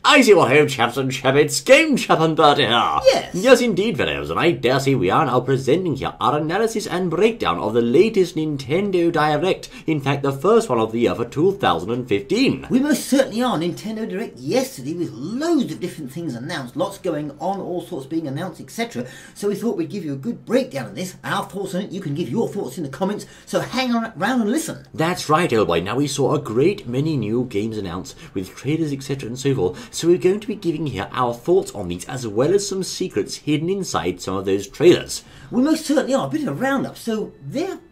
I see what ho, chaps and chappets, Game Chap and Bertie here. Yes. Yes, indeed, fellows, and I dare say we are now presenting here our analysis and breakdown of the latest Nintendo Direct. In fact, the first one of the year for 2015. We most certainly are. Nintendo Direct yesterday with loads of different things announced, lots going on, all sorts being announced, etc. So we thought we'd give you a good breakdown of this, our thoughts on it. You can give your thoughts in the comments, so hang around and listen. That's right, old boy. Now we saw a great many new games announced with trailers, etc. and so forth. So we're going to be giving here our thoughts on these as well as some secrets hidden inside some of those trailers. We most certainly are. A bit of a roundup. So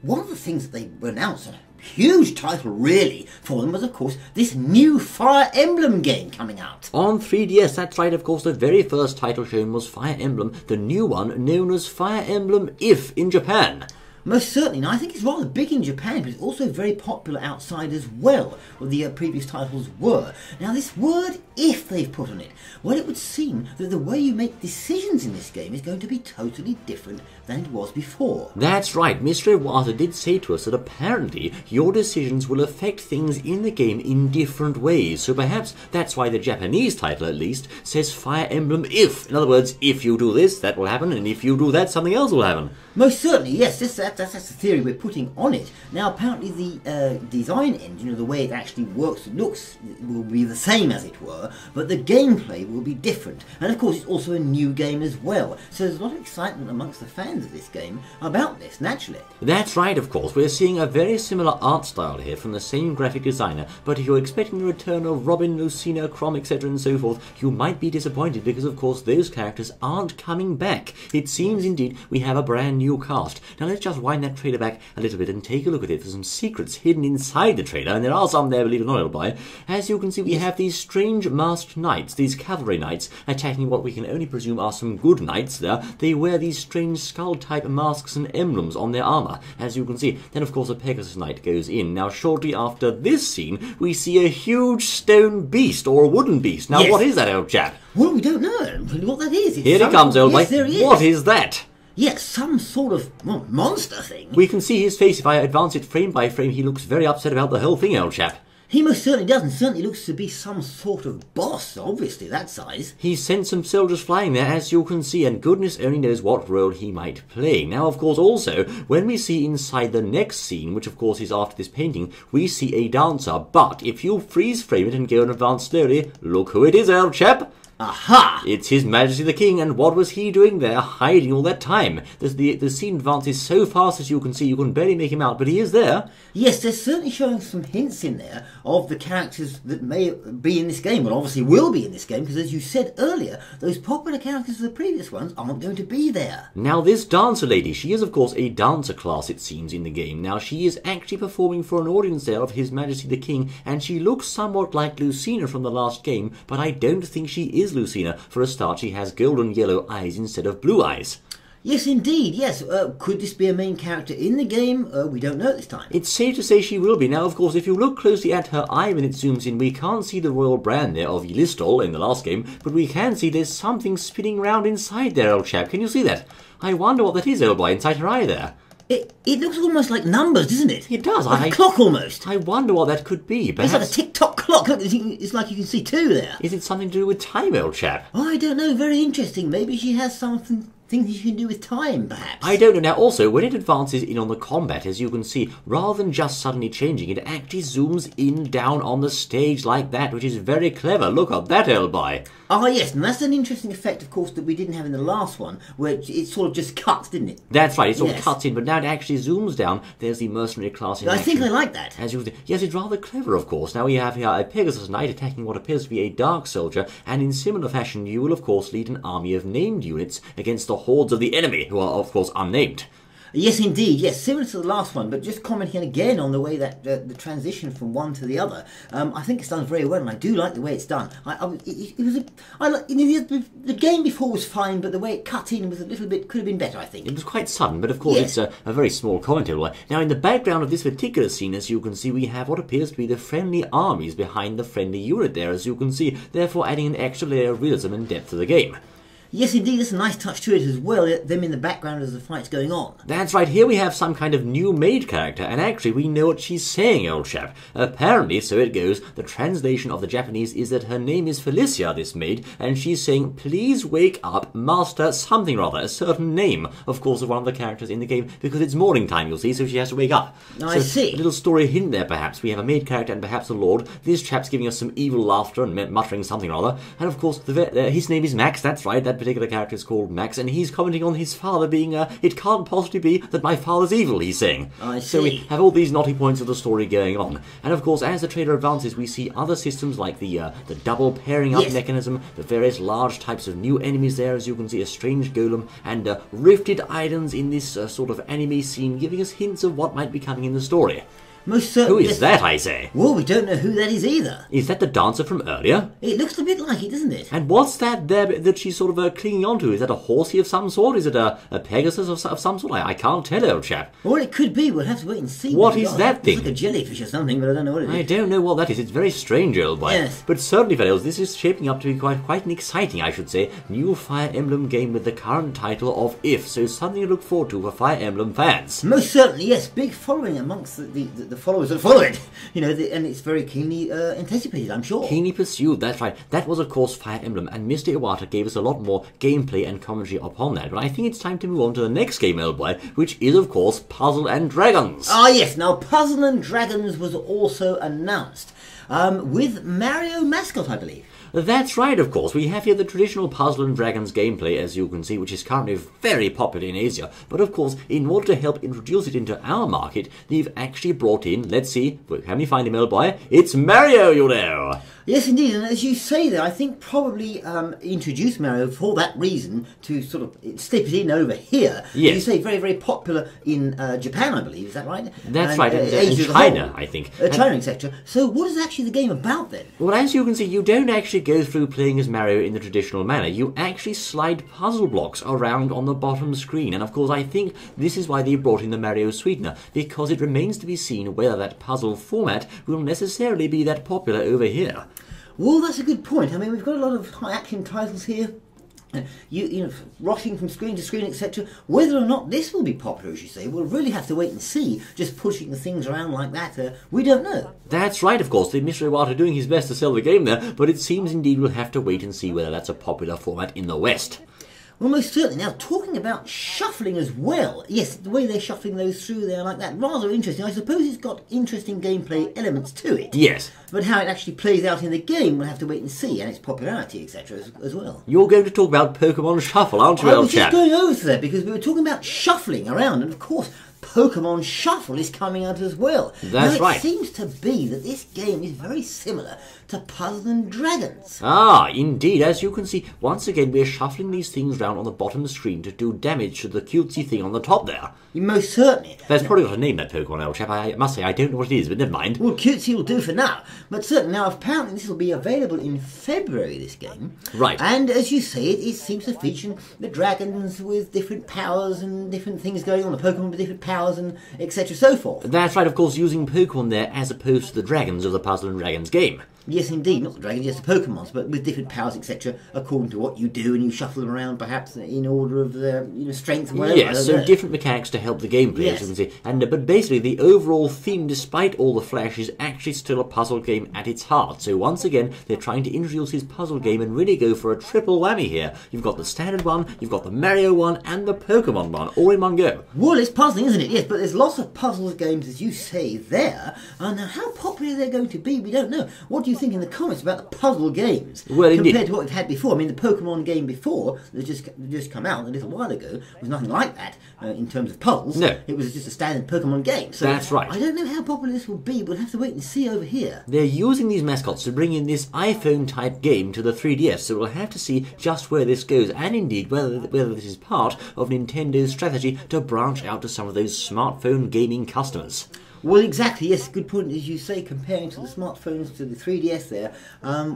one of the things that they announced, a huge title really for them, was of course this new Fire Emblem game coming out. On 3DS, that's right, of course, the very first title shown was Fire Emblem, the new one known as Fire Emblem If in Japan. Most certainly. Now, I think it's rather big in Japan, but it's also very popular outside as well, what the previous titles were. Now, this word if they've put on it, well, it would seem that the way you make decisions in this game is going to be totally different than it was before. That's right. Mr. Iwata did say to us that apparently your decisions will affect things in the game in different ways. So perhaps that's why the Japanese title, at least, says Fire Emblem If. In other words, if you do this, that will happen, and if you do that, something else will happen. Most certainly, yes. That's the theory we're putting on it. Now, apparently the design engine, or the way it actually works and looks, will be the same as it were, but the gameplay will be different. And of course, it's also a new game as well. So there's a lot of excitement amongst the fans of this game about this, naturally. That's right, of course. We're seeing a very similar art style here from the same graphic designer, but if you're expecting the return of Robin, Lucina, Chrom, etc. and so forth, you might be disappointed because, of course, those characters aren't coming back. It seems, indeed, we have a brand new cast. Now, let's just wind that trailer back a little bit and take a look at it for some secrets hidden inside the trailer, and there are some there, believe it or not, by. As you can see, we have these strange masked knights, these cavalry knights, attacking what we can only presume are some good knights there. They wear these strange skull-type masks and emblems on their armour, as you can see. Then, of course, a Pegasus Knight goes in. Now, shortly after this scene, we see a huge stone beast, or a wooden beast. Now, what is that, old chap? Well, we don't know what that is. Here he comes, old mate. What is that? Yes, some sort of monster thing. We can see his face. If I advance it frame by frame, he looks very upset about the whole thing, old chap. He most certainly does, and certainly looks to be some sort of boss, obviously, that size. He's sent some soldiers flying there, as you can see, and goodness only knows what role he might play. Now, of course, also, when we see inside the next scene, which of course is after this painting, we see a dancer, but if you freeze frame it and go and advance slowly, look who it is, old chap. Aha! It's His Majesty the King, and what was he doing there, hiding all that time? The scene advances so fast, as you can see, you can barely make him out, but he is there. Yes, they're certainly showing some hints in there of the characters that may be in this game, well, obviously will be in this game, because as you said earlier, those popular characters of the previous ones aren't going to be there. Now, this dancer lady, she is, of course, a dancer class, it seems, in the game. Now, she is actually performing for an audience there of His Majesty the King, and she looks somewhat like Lucina from the last game, but I don't think she is Lucina. For a start, she has golden yellow eyes instead of blue eyes. Yes, indeed, yes. Could this be a main character in the game? We don't know at this time. It's safe to say she will be. Now, of course, if you look closely at her eye when it zooms in, we can't see the royal brand there of Ylistol in the last game, but we can see there's something spinning round inside there, old chap. Can you see that? I wonder what that is, old boy, inside her eye there. It looks almost like numbers, doesn't it? It does. Like a clock almost. I wonder what that could be. Perhaps... It's like a tick-tock clock. Look, it's like you can see two there. Is it something to do with time, old chap? Oh, I don't know. Very interesting. Maybe she has something you can do with time, perhaps. I don't know. Now, also, when it advances in on the combat, as you can see, rather than just suddenly changing, it actually zooms in down on the stage like that, which is very clever. Look at that, old boy. Ah, yes, and that's an interesting effect, of course, that we didn't have in the last one, where it sort of just cuts, didn't it? That's right, it sort of cuts in, but now it actually zooms down. There's the mercenary class in action. I think I like that. Yes, it's rather clever, of course. Now we have here a Pegasus Knight attacking what appears to be a Dark Soldier, and in similar fashion you will, of course, lead an army of named units against the hordes of the enemy, who are, of course, unnamed. Yes, indeed. Yes, similar to the last one, but just commenting again on the way that the transition from one to the other. I think it's done very well, and I do like the way it's done. The game before was fine, but the way it cut in was a little bit, could have been better, I think. It was quite sudden, but of course it's a very small commentary. Now, in the background of this particular scene, as you can see, we have what appears to be the friendly armies behind the friendly unit there, as you can see, therefore adding an extra layer of realism and depth to the game. Yes, indeed, there's a nice touch to it as well, them in the background as the fight's going on. That's right, here we have some kind of new maid character, and actually we know what she's saying, old chap. Apparently, so it goes, the translation of the Japanese is that her name is Felicia, this maid, and she's saying, please wake up, master something or other, a certain name, of course, of one of the characters in the game, because it's morning time, you'll see, so she has to wake up. I see. A little story hint there, perhaps. We have a maid character and perhaps a lord. This chap's giving us some evil laughter and muttering something or other, and of course, his name is Max, that's right, that particular character is called Max, and he's commenting on his father being, it can't possibly be that my father's evil, he's saying. I see. So we have all these knotty points of the story going on. And of course, as the trailer advances, we see other systems like the double pairing up mechanism, the various large types of new enemies there, as you can see, a strange golem, and rifted islands in this sort of anime scene, giving us hints of what might be coming in the story. Most certainly. Who is that, I say? Well, we don't know who that is either. Is that the dancer from earlier? It looks a bit like it, doesn't it? And what's that there that she's sort of clinging onto? Is that a horsey of some sort? Is it a Pegasus of some sort? I can't tell, old chap. Or it could be. We'll have to wait and see. What is that thing? It's like a jellyfish or something, but I don't know what it is. I don't know what that is. It's very strange, old boy. Yes. But certainly, fellows, this is shaping up to be quite an exciting, I should say, new Fire Emblem game with the current title of If. So something to look forward to for Fire Emblem fans. Most certainly, yes. Big following amongst the followers that follow it. You know, and it's very keenly anticipated, I'm sure. Keenly pursued, that's right. That was, of course, Fire Emblem, and Mr. Iwata gave us a lot more gameplay and commentary upon that. But I think it's time to move on to the next game, old boy, which is, of course, Puzzle and Dragons. Ah, yes. Now, Puzzle and Dragons was also announced with Mario mascot, I believe. That's right, of course. We have here the traditional Puzzle and Dragons gameplay, as you can see, which is currently very popular in Asia. But of course, in order to help introduce it into our market, they've actually brought in, let's see, can we find him, old boy? It's Mario, you know! Yes, indeed, and as you say there, I think probably introduce Mario for that reason to sort of slip it in over here. Yes. As you say, very, very popular in Japan, I believe, is that right? That's right, and Asia China, I think. China, etc. So what is actually the game about then? Well, as you can see, you don't actually go through playing as Mario in the traditional manner. You actually slide puzzle blocks around on the bottom screen, and of course I think this is why they brought in the Mario Sweetener, because it remains to be seen whether that puzzle format will necessarily be that popular over here. Well, that's a good point. I mean, we've got a lot of high-action titles here. You know, rushing from screen to screen, etc. Whether or not this will be popular, as you say, we'll really have to wait and see. Just pushing the things around like that, we don't know. That's right, of course. Mr. Iwata doing his best to sell the game there, but it seems indeed we'll have to wait and see whether that's a popular format in the West. Well, most certainly. Now, talking about shuffling as well. Yes, the way they're shuffling those through there like that, rather interesting. I suppose it's got interesting gameplay elements to it. Yes. But how it actually plays out in the game, we'll have to wait and see, and its popularity, etc. as well. You're going to talk about Pokemon Shuffle, aren't you, old chap? I was just going over to that, because we were talking about shuffling around, and of course, Pokemon Shuffle is coming out as well. That's right. It seems to be that this game is very similar to Puzzle and Dragons. Ah, indeed. As you can see, once again we're shuffling these things round on the bottom screen to do damage to the cutesy thing on the top there. Most certainly. That's probably got a name, that Pokemon, old chap. I must say, I don't know what it is, but never mind. Well, cutesy will do for now. But certainly, now apparently this will be available in February, this game. Right. And as you say, it seems to feature the dragons with different powers and different things going on, the Pokemon with different powers and etc. so forth. That's right, of course, using Pokemon there as opposed to the dragons of the Puzzle and Dragons game. Yes, indeed, not the dragons, yes, the Pokemons, but with different powers, etc., according to what you do, and you shuffle them around, perhaps in order of their strength and whatever. Yes, so different mechanics to help the gameplay, yes. As you can see. And but basically, the overall theme, despite all the flash, is actually still a puzzle game at its heart. So once again, they're trying to introduce this puzzle game and really go for a triple whammy here. You've got the standard one, you've got the Mario one, and the Pokemon one, all in one go. Well, it's puzzling, isn't it? Yes, but there's lots of puzzles games, as you say, there. And how popular they're going to be, we don't know. What do you think in the comments about the puzzle games compared to what we've had before? I mean, the Pokemon game before that just come out a little while ago was nothing like that in terms of puzzles. No, it was just a standard Pokemon game. So that's right. I don't know how popular this will be. We'll have to wait and see over here. They're using these mascots to bring in this iPhone-type game to the 3DS, so we'll have to see just where this goes, and indeed whether this is part of Nintendo's strategy to branch out to some of those smartphone gaming customers. Well, exactly, yes, good point, as you say, comparing to the smartphones to the 3DS there.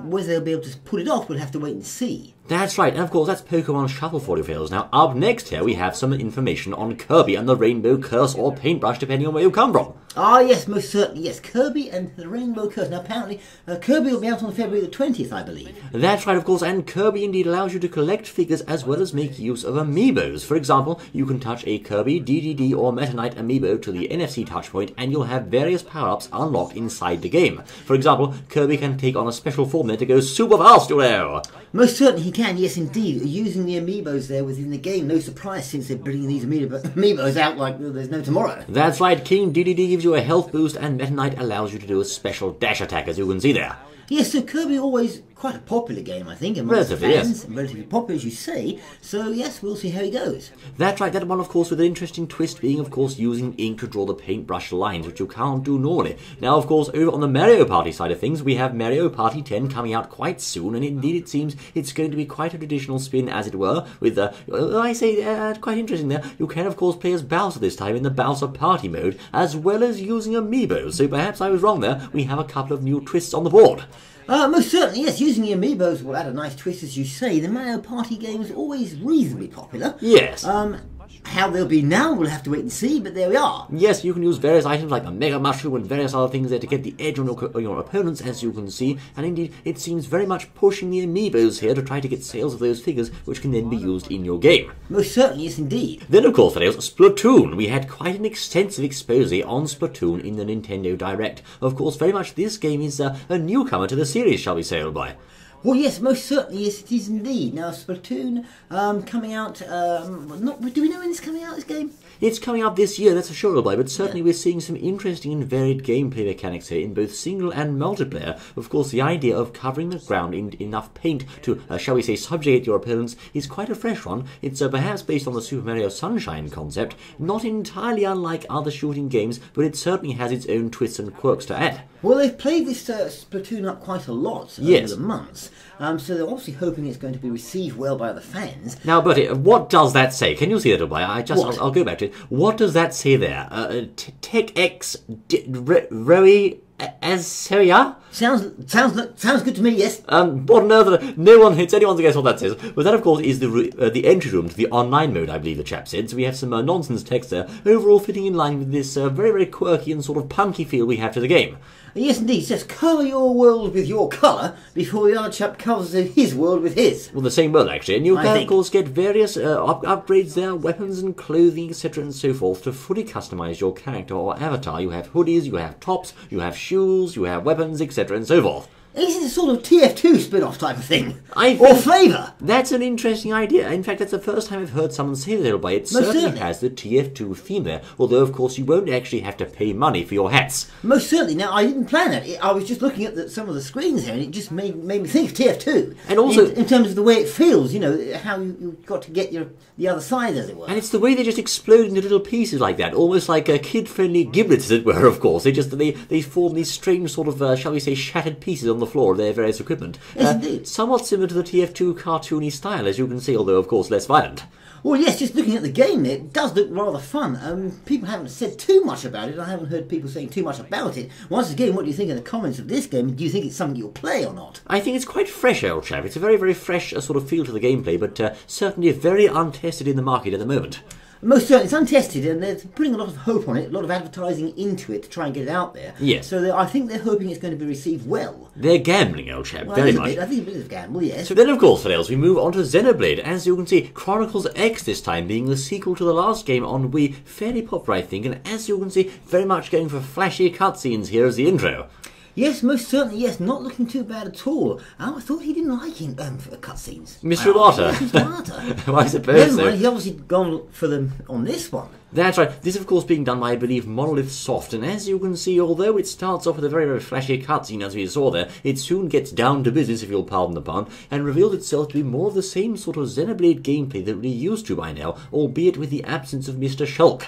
Whether they'll be able to pull it off, we'll have to wait and see. That's right, and of course that's Pokemon Shuffle for you fails. Now up next here we have some information on Kirby and the Rainbow Curse or Paintbrush depending on where you come from. Ah yes, most certainly, yes, Kirby and the Rainbow Curse. Now apparently Kirby will be out on February the 20th, I believe. That's right, of course, and Kirby indeed allows you to collect figures as well as make use of amiibos. For example, you can touch a Kirby, DDD or Meta Knight amiibo to the NFC touchpoint and you'll have various power-ups unlocked inside the game. For example, Kirby can take on a special form there to go super fast, you know. Most certainly he can, yes indeed. Using the amiibos there within the game, no surprise since they're bringing these amiibos out like there's no tomorrow. That's right, King DDD gives you a health boost and Meta Knight allows you to do a special dash attack, as you can see there. Yes, so Kirby always quite a popular game, I think, amongst Relatively, fans. yes. Relatively popular, as you say. So, yes, we'll see how he goes. That's right, that one, of course, with an interesting twist being, of course, using ink to draw the paintbrush lines, which you can't do normally. Now, of course, over on the Mario Party side of things, we have Mario Party 10 coming out quite soon, and indeed it seems it's going to be quite a traditional spin, as it were, with, quite interesting there, you can, of course, play as Bowser this time in the Bowser Party mode, as well as using amiibos. So perhaps I was wrong there, we have a couple of new twists on the board. Most certainly, yes. Using the amiibos will add a nice twist, as you say. The Mario Party game is always reasonably popular. Yes. How they'll be now, we'll have to wait and see, but there we are. Yes, you can use various items like the Mega Mushroom and various other things there to get the edge on your opponents, as you can see. And indeed, it seems very much pushing the amiibos here to try to get sales of those figures, which can then be used in your game. Most certainly, yes indeed. Then, of course, there is Splatoon. We had quite an extensive expose on Splatoon in the Nintendo Direct. Of course, very much this game is a newcomer to the series, shall we say, old boy? Well, yes, most certainly, yes, it is indeed. Now, Splatoon coming out. Do we know when it's coming out? This game? It's coming up this year, that's a sure, but certainly we're seeing some interesting and varied gameplay mechanics here in both single and multiplayer. Of course, the idea of covering the ground in enough paint to, shall we say, subjugate your opponents is quite a fresh one. It's perhaps based on the Super Mario Sunshine concept, not entirely unlike other shooting games, but it certainly has its own twists and quirks to add. Well, they've played this Splatoon up quite a lot over the months, so they're obviously hoping it's going to be received well by the fans. Now, Bertie, what does that say? Can you see that, I'll go back to it. What does that say there? Tech X Roe Azaria? Sounds good to me, yes. What on earth? No one hits anyone's guess what that says. But that, of course, is the entry room to the online mode, I believe the chap said. So we have some nonsense text there, overall fitting in line with this very, very quirky and sort of punky feel we have to the game. Yes, indeed. It says, cover your world with your colour before the other chap covers his world with his. Well, the same world, actually. And you can, of course, get various upgrades there, weapons and clothing, etc. and so forth, to fully customise your character or avatar. You have hoodies, you have tops, you have shoes, you have weapons, etc. and so forth. Is it a sort of TF2 spin-off type of thing? Or flavour? That's an interesting idea. In fact, that's the first time I've heard someone say that, by it certainly has the TF2 theme there, although, of course, you won't actually have to pay money for your hats. Most certainly. Now, I didn't plan that. I was just looking at some of the screens here, and it just made me think of TF2. And also, in terms of the way it feels, you know, how you've got to get the other side, as it were. And it's the way they just explode into little pieces like that, almost like kid-friendly giblets, as it were, of course. They form these strange sort of, shall we say, shattered pieces on the floor of their various equipment. Yes, indeed. Somewhat similar to the TF2 cartoony style, as you can see, although, of course, less violent. Well, yes, just looking at the game, it does look rather fun. People haven't said too much about it. I haven't heard people saying too much about it. Once again, what do you think in the comments of this game? Do you think it's something you'll play or not? I think it's quite fresh, old chap. It's a very, very fresh sort of feel to the gameplay, but certainly very untested in the market at the moment. Most certainly, it's untested, and they're putting a lot of hope on it, a lot of advertising into it to try and get it out there. Yes. So I think they're hoping it's going to be received well. They're gambling, old chap, very much. I think a bit of a gamble, yes. So then, of course, for else, we move on to Xenoblade. As you can see, Chronicles X this time being the sequel to the last game on Wii. Fairly popular, I think, and as you can see, very much going for flashy cutscenes here as the intro. Yes, most certainly, yes. Not looking too bad at all. I thought he didn't like cutscenes. Mr. Iwata? Mr. Iwata. Well, I suppose so. He's obviously gone for them on this one. That's right. This, of course, being done by, I believe, Monolith Soft. And as you can see, although it starts off with a very, very flashy cutscene, as we saw there, it soon gets down to business, if you'll pardon the pun, and reveals itself to be more of the same sort of Xenoblade gameplay that we're used to by now, albeit with the absence of Mr. Shulk.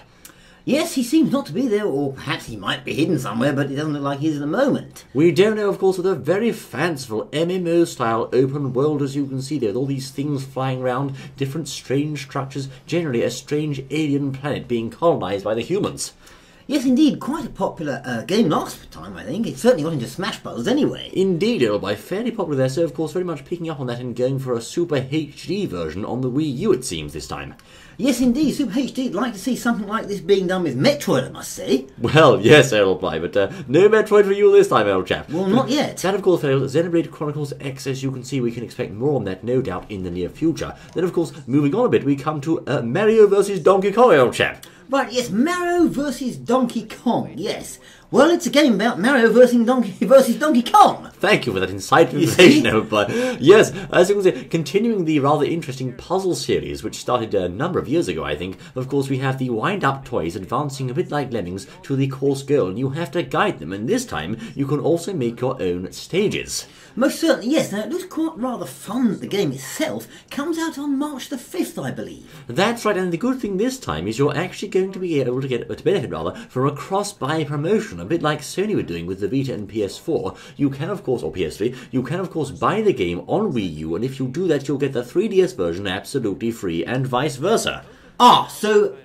Yes, he seems not to be there, or perhaps he might be hidden somewhere, but it doesn't look like he is at the moment. We don't know, of course, with a very fanciful MMO-style open world, as you can see there, with all these things flying around, different strange structures, generally a strange alien planet being colonised by the humans. Yes, indeed, quite a popular game last time, I think. It certainly got into Smash Bros. Anyway. Indeed, it'll be fairly popular there, so of course very much picking up on that and going for a Super HD version on the Wii U, it seems, this time. Yes, indeed, Super HD. I'd like to see something like this being done with Metroid, I must say. Well, yes, Aeroplay, but no Metroid for you this time, old chap. Well, not yet. That, of course, failed. Xenoblade Chronicles X, as you can see, we can expect more on that, no doubt, in the near future. Then, of course, moving on a bit, we come to Mario vs. Donkey Kong, old chap. Right, yes, Mario versus Donkey Kong, yes. Well, it's a game about Mario versus Donkey Kong. Thank you for that insightful information, but yes, as you can see, continuing the rather interesting puzzle series, which started a number of years ago, I think. Of course, we have the wind-up toys advancing a bit like lemmings to the course goal, and you have to guide them, and this time you can also make your own stages. Most certainly, yes. Now, it looks quite rather fun. The game itself comes out on March the 5th, I believe. That's right, and the good thing this time is you're actually going to be able to benefit from a cross-buy promotion, a bit like Sony were doing with the Vita and PS4. You can, of course, or PS3, you can, of course, buy the game on Wii U, and if you do that, you'll get the 3DS version absolutely free, and vice versa. Ah, so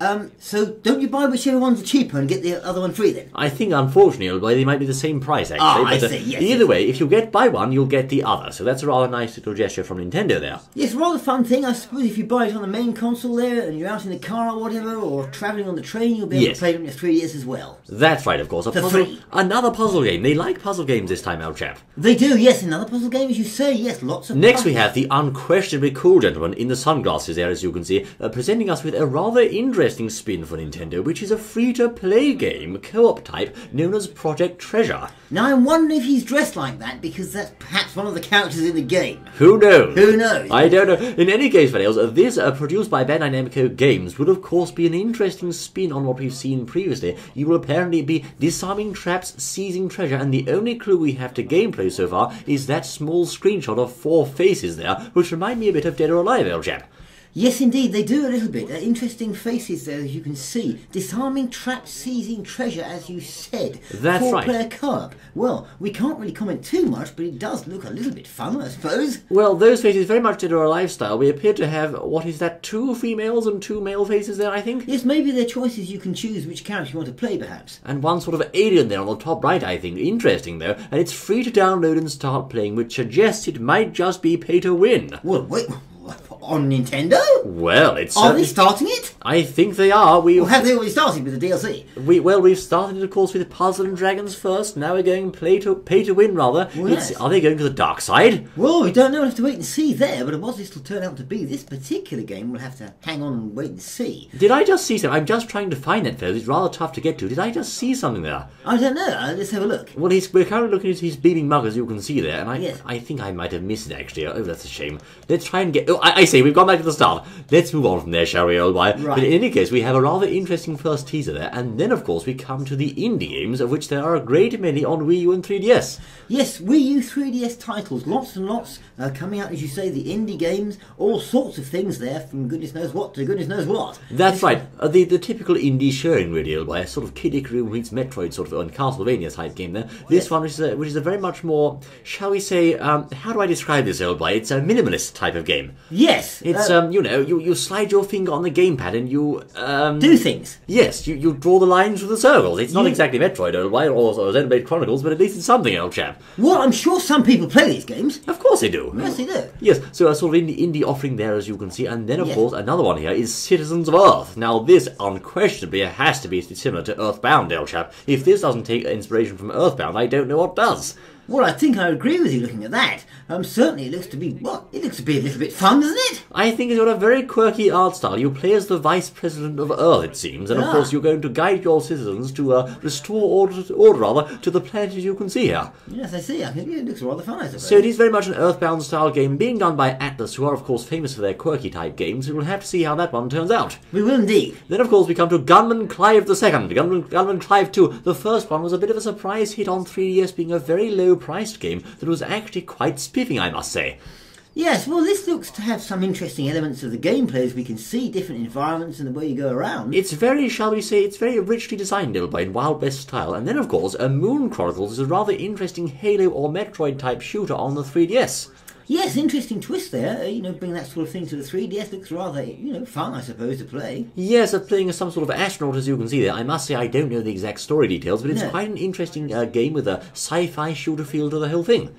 don't you buy whichever one's cheaper and get the other one free then? I think, unfortunately, they might be the same price, actually. Ah, but, I see, yes. Either way, if you buy one, you'll get the other. So that's a rather nice little gesture from Nintendo there. Yes, rather fun thing. I suppose if you buy it on the main console there and you're out in the car or whatever, or travelling on the train, you'll be able to play it on your 3DS as well. That's right, of course. Another puzzle game. They like puzzle games this time, old chap. They do, yes. Another puzzle game, as you say, yes. Lots of Next we have the unquestionably cool gentleman in the sunglasses there, as you can see, presenting us with a rather interesting spin for Nintendo, which is a free-to-play game, co-op type, known as Project Treasure. Now I'm wondering if he's dressed like that because that's perhaps one of the characters in the game. Who knows? Who knows? I don't know. In any case, Vanels, this, produced by Bandai Namco Games, would of course be an interesting spin on what we've seen previously. You will apparently be disarming traps, seizing treasure, and the only clue we have to gameplay so far is that small screenshot of 4 faces there, which remind me a bit of Dead or Alive, old chap. Yes, indeed, they do a little bit. Interesting faces there, as you can see. Disarming traps, seizing treasure, as you said. That's right. 4-player co-op. Well, we can't really comment too much, but it does look a little bit fun, I suppose. Well, those faces very much Dead or Alive style. We appear to have, what is that, 2 females and 2 male faces there, I think? Yes, maybe they're choices you can choose which character you want to play, perhaps. And one sort of alien there on the top right, I think. Interesting, though. And it's free to download and start playing, which suggests it might just be pay to win. Well, wait... On Nintendo? Well, it's... Are they starting it? I think they are. Well, have they already started with the DLC? We've started, of course, with Puzzle and Dragons first. Now we're going pay to win, rather. Well, yes. Are they going to the dark side? Well, we don't know. We'll have to wait and see there. But what this will turn out to be, this particular game, we'll have to hang on and wait and see. Did I just see something? I'm just trying to find that, fellas. It's rather tough to get to. Did I just see something there? I don't know. Let's have a look. Well, we're currently looking at his beaming mug, as you can see there. And yes. I think I might have missed it, actually. Oh, that's a shame. Let's try and get... Oh, I say, we've gone back to the start. Let's move on from there, shall we, old boy? Right. But in any case, we have a rather interesting first teaser there, and then, of course, we come to the indie games, of which there are a great many on Wii U and 3DS. Yes, Wii U 3DS titles, lots and lots, coming out, as you say, the indie games, all sorts of things there, from goodness knows what to goodness knows what. That's right, the typical indie showing, really, old boy, a sort of Kid Icarus meets Metroid sort of, and Castlevania type game there. This one, which is a very much more, shall we say, how do I describe this, old boy? It's a minimalist type of game. Yes. It's, you slide your finger on the gamepad and you, do things. Yes, you draw the lines with the circles. It's not exactly Metroid, old boy, or Xenoblade Chronicles, but at least it's something, old chap. Well, I'm sure some people play these games. Of course they do. Yes, they do. Yes, so a sort of indie offering there, as you can see. And then, of course, another one here is Citizens of Earth. Now, this unquestionably has to be similar to Earthbound, old chap. If this doesn't take inspiration from Earthbound, I don't know what does. Well, I think I agree with you looking at that. Certainly it looks to be, it looks to be a little bit fun, doesn't it? I think it's got a very quirky art style. You play as the Vice President of Earth, it seems, and of course you're going to guide your citizens to restore order to the planet as you can see here. Yes, I see. I think it looks rather fun, I suppose. So it is very much an Earthbound style game, being done by Atlas, who are of course famous for their quirky type games. We'll have to see how that one turns out. We will indeed. Then of course we come to Gunman Clive II, Gunman Clive 2. The first one was a bit of a surprise hit on 3DS, being a very low priced game that was actually quite spiffing, I must say. Yes, well, this looks to have some interesting elements of the gameplay, as we can see different environments and the way you go around. It's very, shall we say, it's very richly designed, little boy, in Wild West style. And then, of course, Moon Chronicles is a rather interesting Halo or Metroid type shooter on the 3DS. Yes, interesting twist there. Bring that sort of thing to the 3DS looks rather, fun, I suppose, to play. Yes, playing as some sort of astronaut, as you can see there. I must say I don't know the exact story details, but it's No. quite an interesting game with a sci-fi shooter feel to the whole thing.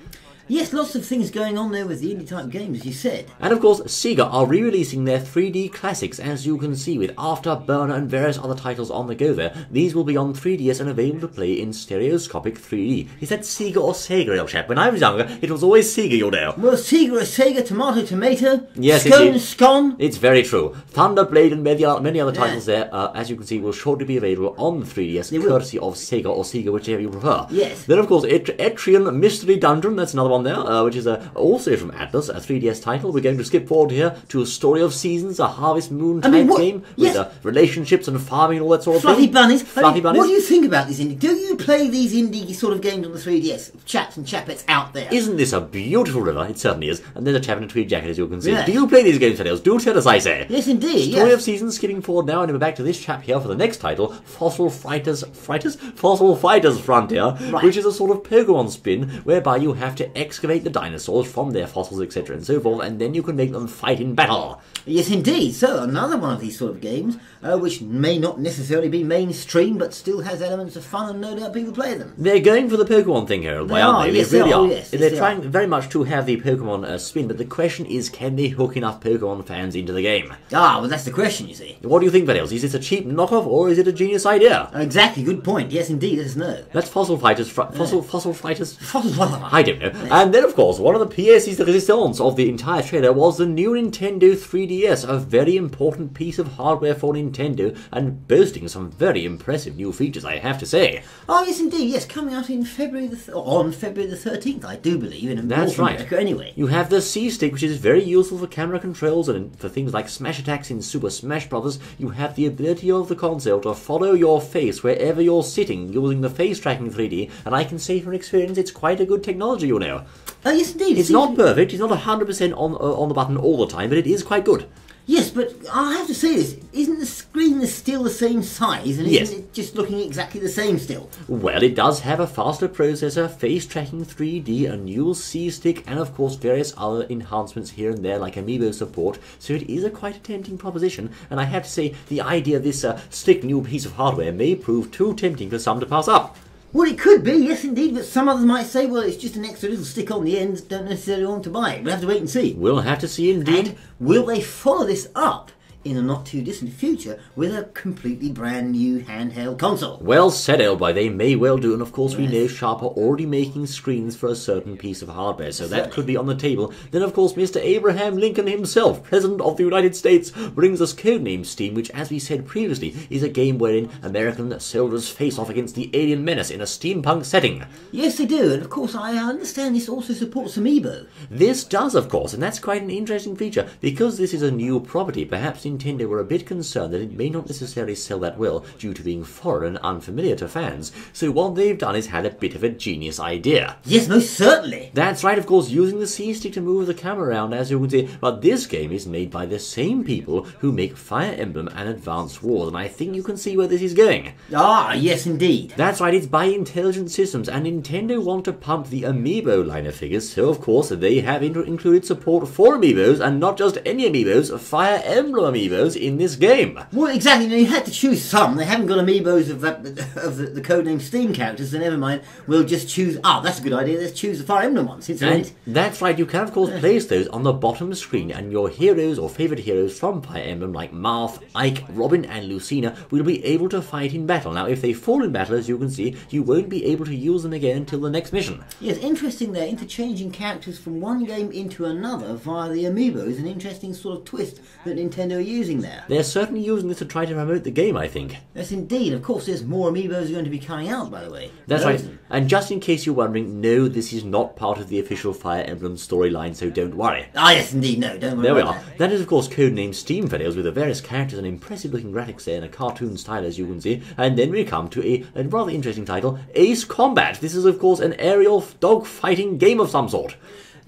Yes, lots of things going on there with the indie-type games, as you said. And of course, Sega are re-releasing their 3D classics, as you can see, with Afterburner and various other titles on the go there. These will be on 3DS and available to play in stereoscopic 3D. Is that Sega or Sega, little chap? When I was younger, it was always Sega, you know. Well, Sega is Sega, tomato, yes, scone, indeed. scone. It's very true. Thunderblade and many other titles there, as you can see, will shortly be available on the 3DS, courtesy of Sega or Sega, whichever you prefer. Yes. Then, of course, Etrian Mystery Dungeon, that's another one there, which is also from Atlas, a 3DS title. We're going to skip forward here to a Story of Seasons, a Harvest Moon type game with relationships and farming and all that sort of Fluffy thing. bunnies. Fluffy bunnies. What do you think about this indie? Do you play these indie sort of games on the 3DS? Chaps and chapettes out there. Isn't this a beautiful river? It certainly is. And there's a chap in a tweed jacket, as you can see. Yes. Do you play these games, Tails? Do tell us, I say. Yes, indeed. Story of Seasons, skipping forward now, and we're back to this chap here for the next title, Fossil Fighters Frontier, which is a sort of Pokemon spin, whereby you have to excavate the dinosaurs from their fossils, etc. and so forth, and then you can make them fight in battle. Yes, indeed. So, another one of these sort of games, which may not necessarily be mainstream, but still has elements of fun, and no doubt people play them. They're going for the Pokemon thing here, aren't they? Yes, they really are. Yes, they're trying very much to have the Pokemon spin, but the question is, can they hook enough Pokemon fans into the game? Ah, well, that's the question, you see. What do you think, Vanels? Is this a cheap knockoff, or is it a genius idea? Exactly, good point. Yes, indeed, let us know. That's Fossil Fighters. Fossil Fighters? I I don't know. And then, of course, one of the pièces de résistance of the entire trailer was the new Nintendo 3DS, a very important piece of hardware for Nintendo, and boasting some very impressive new features, I have to say. Oh, yes, indeed. Yes, coming out in February on February the 13th, I do believe. In That's North right. America, anyway. You have the C-Stick, which is very useful for camera controls and for things like smash attacks in Super Smash Bros. You have the ability of the console to follow your face wherever you're sitting using the face tracking 3D, and I can say from experience it's quite a good technology, you know. Oh, yes, indeed. It's not perfect, it's not 100% on the button all the time, but it is quite good. Yes, but I have to say this, isn't the screen still the same size, and isn't it just looking exactly the same still? Well, it does have a faster processor, face tracking 3D, a new C-Stick, and of course various other enhancements here and there like amiibo support, so it is quite a tempting proposition, and I have to say the idea of this slick new piece of hardware may prove too tempting for some to pass up. Well, it could be, yes indeed, but some others might say, well, it's just an extra little stick on the end, don't necessarily want to buy it. We'll have to wait and see. We'll have to see indeed. And will they follow this up in a not too distant future with a completely brand new handheld console? Well said, Elboy, they may well do, and of course we know Sharp are already making screens for a certain piece of hardware, so that could be on the table. Then of course Mr. Abraham Lincoln himself, President of the United States, brings us Codename Steam, which as we said previously is a game wherein American soldiers face off against the alien menace in a steampunk setting. Yes, they do, and of course I understand this also supports Amiibo. This does, of course, and that's quite an interesting feature. Because this is a new property, perhaps Nintendo were a bit concerned that it may not necessarily sell that well due to being foreign and unfamiliar to fans, so what they've done is had a bit of a genius idea. Yes, most certainly. That's right, of course, using the C-Stick to move the camera around, as you can see, but this game is made by the same people who make Fire Emblem and Advanced Wars, and I think you can see where this is going. Ah, yes indeed. That's right, it's by Intelligent Systems, and Nintendo want to pump the Amiibo line of figures, so of course they have included support for Amiibos, and not just any Amiibos, Fire Emblem Amiibos in this game. Well, exactly. Now, you had to choose some. They haven't got Amiibos of the Codename Steam characters, so never mind. We'll just choose... Ah, that's a good idea. Let's choose the Fire Emblem ones. And that's right. You can, of course, place those on the bottom screen, and your heroes or favourite heroes from Fire Emblem, like Marth, Ike, Robin, and Lucina, will be able to fight in battle. Now, if they fall in battle, as you can see, you won't be able to use them again until the next mission. Yes, interesting there. Interchanging characters from one game into another via the Amiibo is an interesting sort of twist that Nintendo are using there. They're certainly using this to try to promote the game, I think. Yes, indeed. Of course, there's more Amiibos going to be coming out, by the way. That's right. And just in case you're wondering, no, this is not part of the official Fire Emblem storyline, so don't worry. Ah, yes, indeed. No, don't worry. There we are. That is, of course, Codename Steam videos with the various characters and impressive-looking graphics there in a cartoon style, as you can see. And then we come to a rather interesting title, Ace Combat. This is, of course, an aerial dog-fighting game of some sort.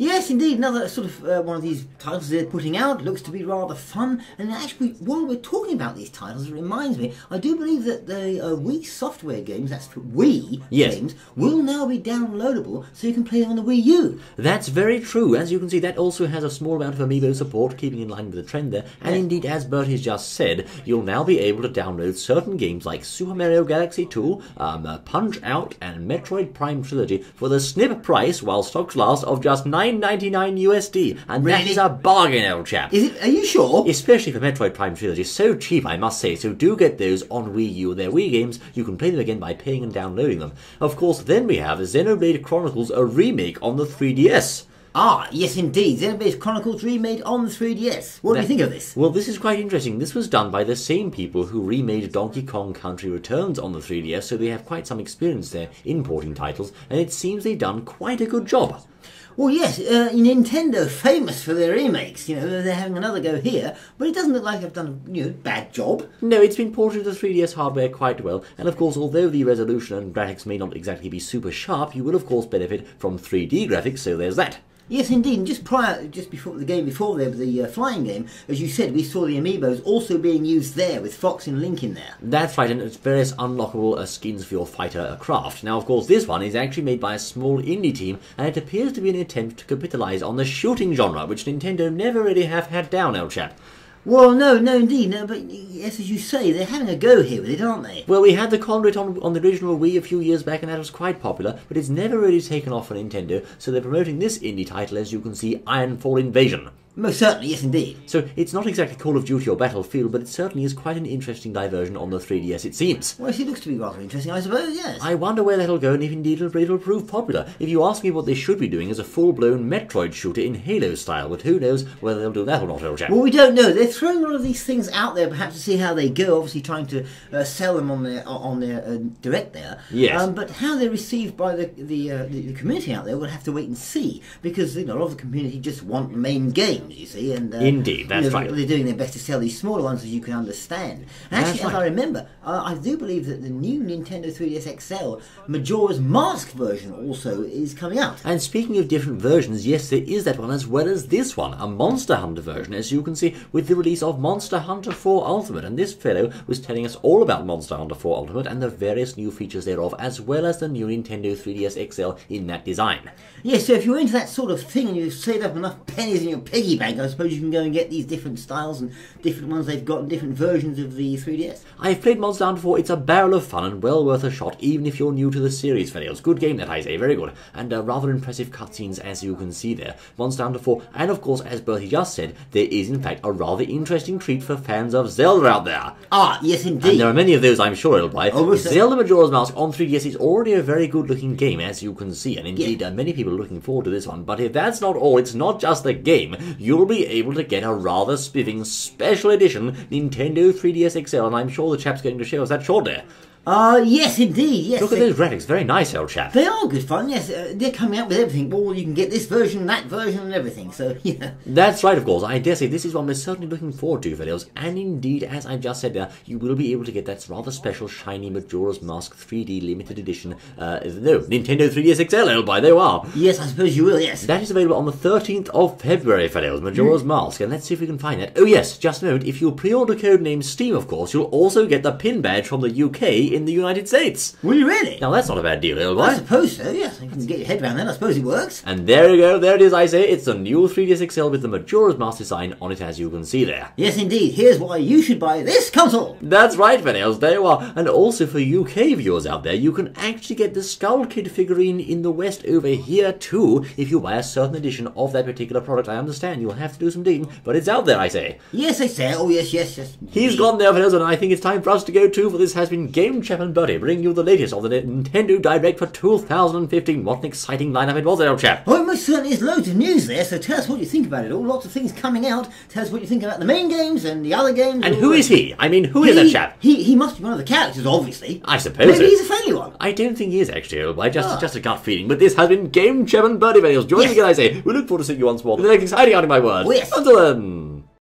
Yes, indeed, another sort of one of these titles they're putting out. Looks to be rather fun. And actually, while we're talking about these titles, it reminds me, I do believe that the Wii software games, that's for Wii games, will now be downloadable so you can play them on the Wii U. That's very true. As you can see, that also has a small amount of amiibo support, keeping in line with the trend there. And indeed, as Bertie's just said, you'll now be able to download certain games like Super Mario Galaxy 2, Punch-Out, and Metroid Prime Trilogy for the snip price, while stocks last, of just $9.99 USD. And Really? that is a bargain, old chap. Is it? Are you sure? Especially for Metroid Prime Trilogy. So cheap, I must say. So do get those on Wii U. They're Wii games. You can play them again by paying and downloading them. Of course, then we have Xenoblade Chronicles, a remake on the 3DS. Ah, yes indeed. Xenoblade Chronicles remade on the 3DS. What do you think of this? Well, this is quite interesting. This was done by the same people who remade Donkey Kong Country Returns on the 3DS, so they have quite some experience there importing titles, and it seems they've done quite a good job. Well, yes, Nintendo famous for their remakes. They're having another go here, but it doesn't look like they've done a bad job. No, it's been ported to the 3DS hardware quite well, and of course, although the resolution and graphics may not exactly be super sharp, you will of course benefit from 3D graphics, so there's that. Yes, indeed. And just before the game before there, the flying game, as you said, we saw the amiibos also being used there with Fox and Link in there. That's right, and it's various unlockable skins for your fighter craft. Now, of course, this one is actually made by a small indie team, and it appears to be an attempt to capitalise on the shooting genre, which Nintendo never really have had down, old chap. Well, no, indeed, no, but yes, as you say, they're having a go here with it, aren't they? Well, we had the Conduit on the original Wii a few years back, and that was quite popular, but it's never really taken off for Nintendo, so they're promoting this indie title, as you can see, Ironfall Invasion. Most certainly, yes indeed. So it's not exactly Call of Duty or Battlefield, but it certainly is quite an interesting diversion on the 3DS, it seems. Well, it looks to be rather interesting, I suppose, yes. I wonder where that'll go and if indeed it'll prove popular. If you ask me, what they should be doing is a full-blown Metroid shooter in Halo style, but who knows whether they'll do that or not, old chap. Well, we don't know. They're throwing a lot of these things out there, perhaps to see how they go, obviously trying to sell them on their direct there. Yes. But how they're received by the community out there, we'll have to wait and see, because a lot of the community just want the main games, you see, and indeed, that's right. They're doing their best to sell these smaller ones, as you can understand. And actually, as I remember, I do believe that the new Nintendo 3DS XL Majora's Mask version also is coming out. And speaking of different versions, yes, there is that one as well as this one, a Monster Hunter version, as you can see, with the release of Monster Hunter 4 Ultimate. And this fellow was telling us all about Monster Hunter 4 Ultimate and the various new features thereof, as well as the new Nintendo 3DS XL in that design. Yes, so if you're into that sort of thing and you've saved up enough pennies in your piggy bank, I suppose you can go and get these different styles and different ones they've got and different versions of the 3DS. I've played Monster Hunter 4, it's a barrel of fun and well worth a shot, even if you're new to the series, fellows. Good game that, I say, very good. And rather impressive cutscenes, as you can see there. Monster Hunter 4, and of course, as Bertie just said, there is in fact a rather interesting treat for fans of Zelda out there. Ah, yes indeed. And there are many of those, I'm sure it'll buy. Oh, Zelda Majora's Mask on 3DS is already a very good looking game, as you can see, and indeed many people are looking forward to this one. But if that's not all, it's not just the game. You'll be able to get a rather spiffing special edition Nintendo 3DS XL, and I'm sure the chap's going to show us that shortly. Yes, indeed, yes. Look at those graphics, very nice, old chap. They are good fun, yes. They're coming out with everything. Well, you can get this version, that version, and everything, so, yeah. That's right, of course. I dare say this is one we're certainly looking forward to, fellows. And indeed, as I've just said there, you will be able to get that rather special shiny Majora's Mask 3D limited edition, Nintendo 3DS XL, it'll buy, there you are. Yes, I suppose you will, yes. That is available on the 13th of February, fellows, Majora's Mask, and let's see if we can find that. Oh yes, just a moment, if you pre-order codename Steam, of course, you'll also get the pin badge from the UK in the United States. Will you really? Now that's not a bad deal, little boy. I suppose so, yes. You can get your head around that, I suppose it works. And there you go, there it is, I say. It's the new 3DS XL with the Majora's Mask design on it, as you can see there. Yes, indeed. Here's why you should buy this console. That's right, fellows, there you are. And also for UK viewers out there, you can actually get the Skull Kid figurine in the West over here too, if you buy a certain edition of that particular product. I understand you'll have to do some digging, but it's out there, I say. Yes, I say. Oh, yes, yes, yes. He's gone there, fellows, and I think it's time for us to go too, for this has been Game Chap and Buddy, bringing you the latest of the Nintendo Direct for 2015. What an exciting lineup it was there, old chap. Oh, it most certainly is loads of news there, so tell us what you think about it all. Lots of things coming out. Tell us what you think about the main games and the other games. And who is he? I mean, who is that chap? He must be one of the characters, obviously. I suppose Maybe so. he's a friendly one. I don't think he is, actually, old boy. Just a gut feeling. But this has been Game Chap and Buddy, fellows. Join me again, I say. We look forward to seeing you once more for the next exciting out of my words. Oh, yes. Until then.